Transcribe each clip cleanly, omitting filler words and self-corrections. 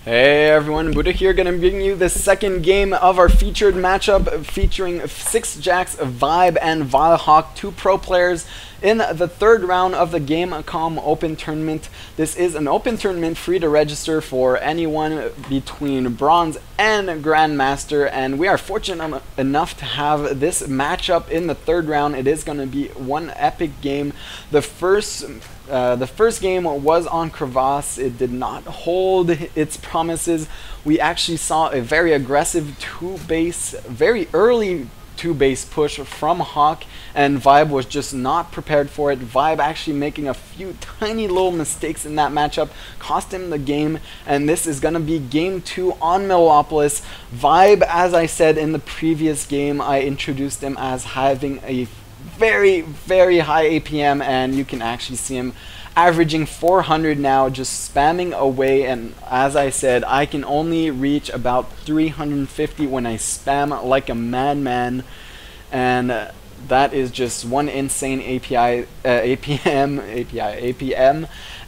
Hey everyone, Buddha here, gonna bring you the second game of our featured matchup featuring sixjaxViBE and vileHawk, two pro players in the third round of the Gamecom Open tournament. This is an open tournament free to register for anyone between bronze and grandmaster, and we are fortunate enough to have this matchup in the third round. It is going to be one epic game. The first game was on Crevasse. It did not hold its promises. We actually saw a very aggressive very early two-base push from Hawk, and vibe was just not prepared for it. vibe actually making a few tiny little mistakes in that matchup cost him the game, and this is going to be game 2 on Melopolis. vibe, as I said in the previous game, I introduced him as having a very high APM, and you can actually see him averaging 400 now, just spamming away. And as I said, I can only reach about 350 when I spam like a madman, and that is just one insane APM.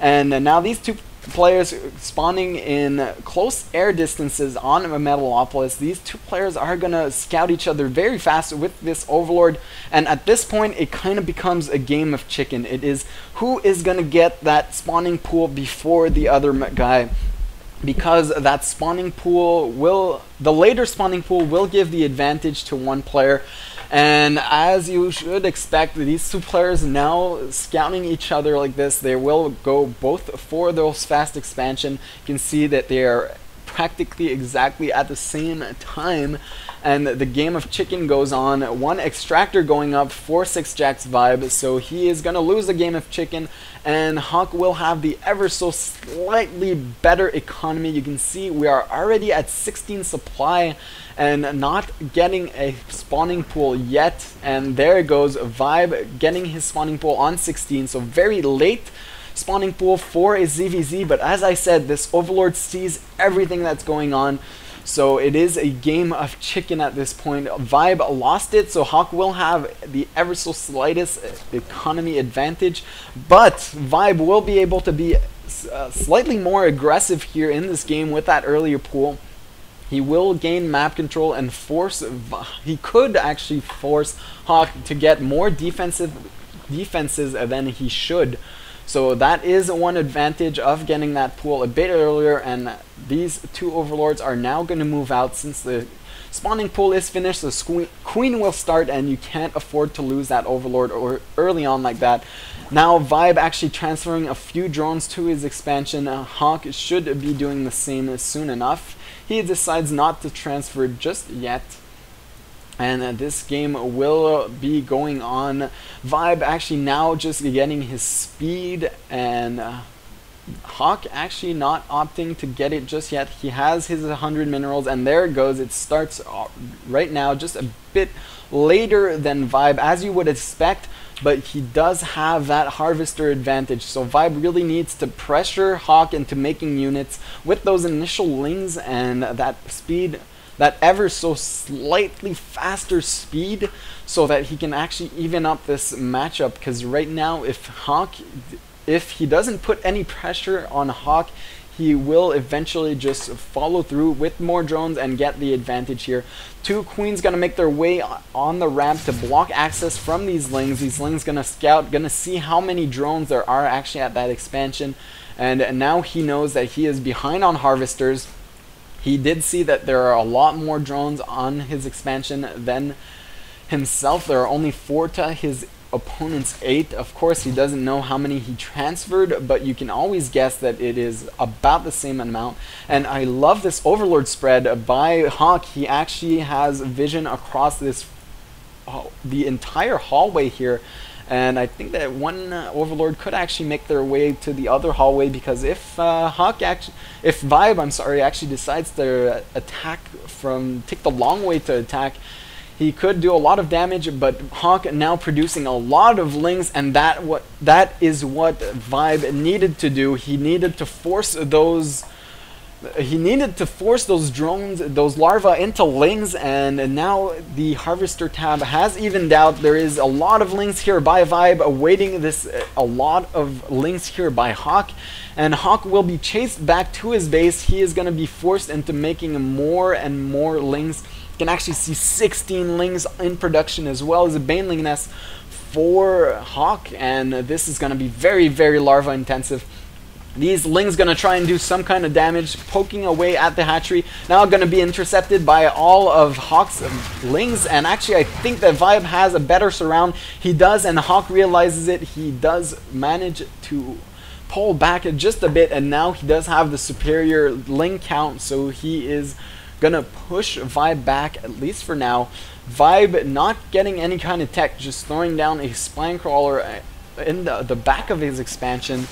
And now these two players spawning in close air distances on Metalopolis. These two players are gonna scout each other very fast with this Overlord, and at this point it kind of becomes a game of chicken. It is who is gonna get that spawning pool before the other guy, because that spawning pool the later spawning pool will give the advantage to one player. And as you should expect, these two players now scouting each other like this, they will go both for those fast expansion. You can see that they are practically exactly at the same time, and the game of chicken goes on. One extractor going up for sixjaxViBE, so he is going to lose the game of chicken, and Hawk will have the ever so slightly better economy. You can see we are already at 16 supply and not getting a spawning pool yet, and there it goes, vibe getting his spawning pool on 16, so very late spawning pool for a ZVZ. But as I said, this Overlord sees everything that's going on, so it is a game of chicken at this point. vibe lost it, so Hawk will have the ever so slightest economy advantage, but vibe will be able to be slightly more aggressive here in this game with that earlier pool. He will gain map control and he could actually force Hawk to get more defenses than he should. So that is one advantage of getting that pool a bit earlier, and these two Overlords are now going to move out since the spawning pool is finished. The Queen will start, and you can't afford to lose that Overlord early on like that. Now vibe actually transferring a few drones to his expansion. Hawk should be doing the same soon enough. He decides not to transfer just yet, and this game will be going on. vibe actually now just getting his speed, and Hawk actually not opting to get it just yet. He has his 100 minerals, and there it goes. It starts right now, just a bit later than vibe, as you would expect, but he does have that harvester advantage. So vibe really needs to pressure Hawk into making units with those initial lings and that speed, that ever so slightly faster speed, so that he can actually even up this matchup. Because right now, if he doesn't put any pressure on Hawk, he will eventually just follow through with more drones and get the advantage here. Two Queens gonna make their way on the ramp to block access from these lings. These lings gonna scout, gonna see how many drones there are actually at that expansion, and now he knows that he is behind on harvesters. He did see that there are a lot more drones on his expansion than himself. There are only 4 to his opponent's 8. Of course, he doesn't know how many he transferred, but you can always guess that it is about the same amount. And I love this Overlord spread by Hawk. He actually has vision across this the entire hallway here, and I think that one Overlord could actually make their way to the other hallway, because if vibe actually decides to take the long way to attack, he could do a lot of damage. But Hawk now producing a lot of lings, and that is what vibe needed to do. He needed to force those he needed to force those drones, those larvae into lings, and now the harvester tab has evened out. There is a lot of lings here by vibe awaiting this, a lot of lings here by Hawk, and Hawk will be chased back to his base. He is going to be forced into making more and more lings. You can actually see 16 lings in production, as well as a baneling nest for Hawk, and this is going to be very, very larva intensive. These lings going to try and do some kind of damage, poking away at the hatchery. Now going to be intercepted by all of Hawk's lings, and actually I think that vibe has a better surround. He does, and Hawk realizes it. He does manage to pull back just a bit, and now he does have the superior ling count, so he is going to push vibe back, at least for now. Vibe not getting any kind of tech, just throwing down a spine crawler in the back of his expansion.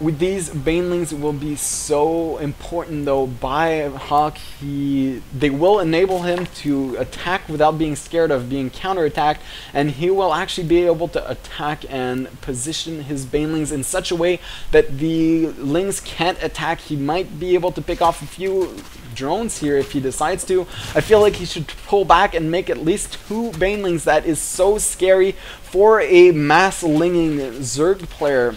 With these banelings will be so important though by Hawk. They will enable him to attack without being scared of being counterattacked, and he will actually be able to attack and position his banelings in such a way that the lings can't attack. He might be able to pick off a few drones here if he decides to. I feel like he should pull back and make at least 2 banelings. That is so scary for a mass linging Zerg player.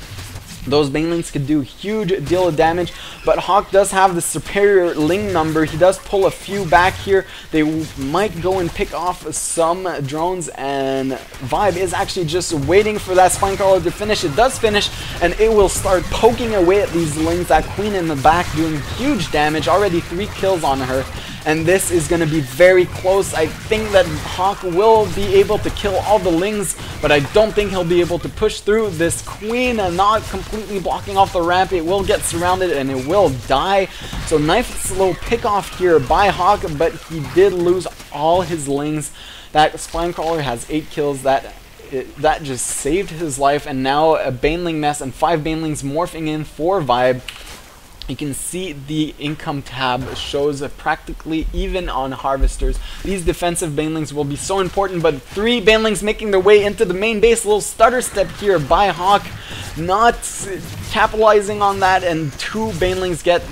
Those banelings could do a huge deal of damage, but Hawk does have the superior ling number. He does pull a few back here. They might go and pick off some drones, and vibe is actually just waiting for that spine crawler to finish. It does finish, and it will start poking away at these lings. That queen in the back doing huge damage. Already 3 kills on her, and this is going to be very close. I think that Hawk will be able to kill all the lings, but I don't think he'll be able to push through this queen, and not completely blocking off the ramp. It will get surrounded and it will die. So nice little pick off here by Hawk, but he did lose all his lings. That spine crawler has 8 kills. That just saved his life, and now a baneling nest and 5 banelings morphing in for vibe. You can see the income tab shows practically even on harvesters. These defensive banelings will be so important, but 3 banelings making their way into the main base. A little stutter step here by Hawk, not capitalizing on that, and 2 banelings get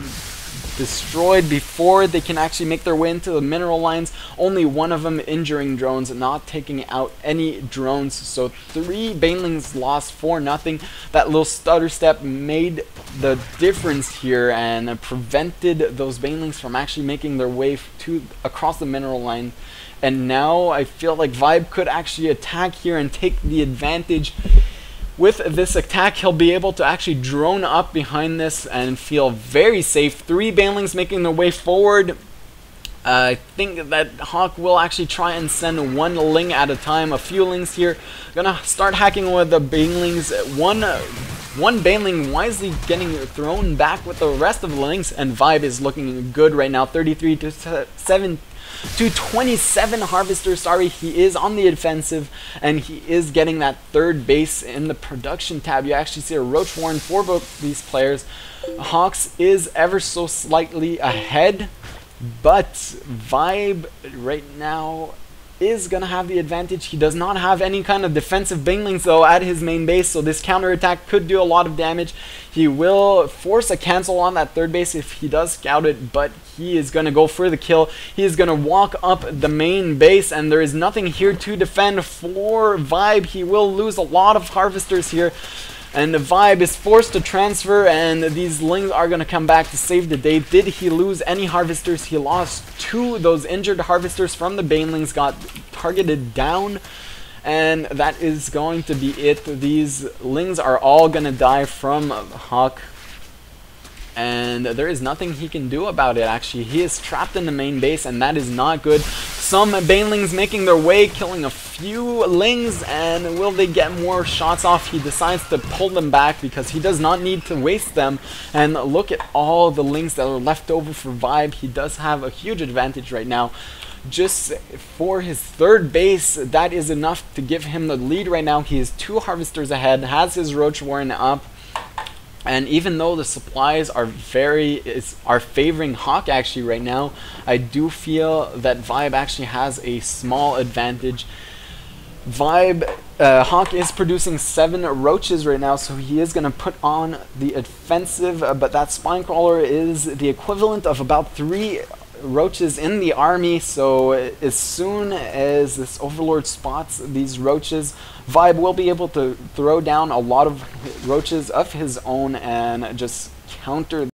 destroyed before they can actually make their way into the mineral lines. Only one of them injuring drones, not taking out any drones. So 3 banelings lost for nothing. That little stutter step made the difference here and prevented those banelings from actually making their way across the mineral line. And now I feel like vibe could actually attack here and take the advantage. With this attack, he'll be able to actually drone up behind this and feel very safe. 3 banelings making their way forward. I think that Hawk will actually try and send 1 ling at a time. A few lings here. Gonna start hacking with the banelings. One baneling wisely getting thrown back with the rest of the lings, and vibe is looking good right now. 33 to 27 harvesters. Sorry, he is on the offensive, and he is getting that 3rd base in the production tab. You actually see a roach warren for both these players. Hawks is ever so slightly ahead, but vibe right now is going to have the advantage. He does not have any kind of defensive banelings though at his main base, so this counter attack could do a lot of damage. He will force a cancel on that 3rd base if he does scout it, but he is going to go for the kill. He is going to walk up the main base, and there is nothing here to defend for vibe. He will lose a lot of harvesters here, and the vibe is forced to transfer, and these lings are going to come back to save the day. Did he lose any harvesters? He lost 2. Those injured harvesters from the banelings got targeted down, and that is going to be it. These lings are all going to die from Hawk, and there is nothing he can do about it. Actually, he is trapped in the main base, and that is not good. Some banelings making their way, killing a few lings, and will they get more shots off? He decides to pull them back because he does not need to waste them. And look at all the lings that are left over for vibe. He does have a huge advantage right now. Just for his 3rd base, that is enough to give him the lead right now. He is 2 harvesters ahead, has his roach warren up. And even though the supplies are favoring Hawk actually right now, I do feel that vibe actually has a small advantage. Vibe Hawk is producing 7 roaches right now, so he is going to put on the offensive, but that spine crawler is the equivalent of about 3 roaches in the army, so as soon as this overlord spots these roaches, vibe will be able to throw down a lot of roaches of his own and just counter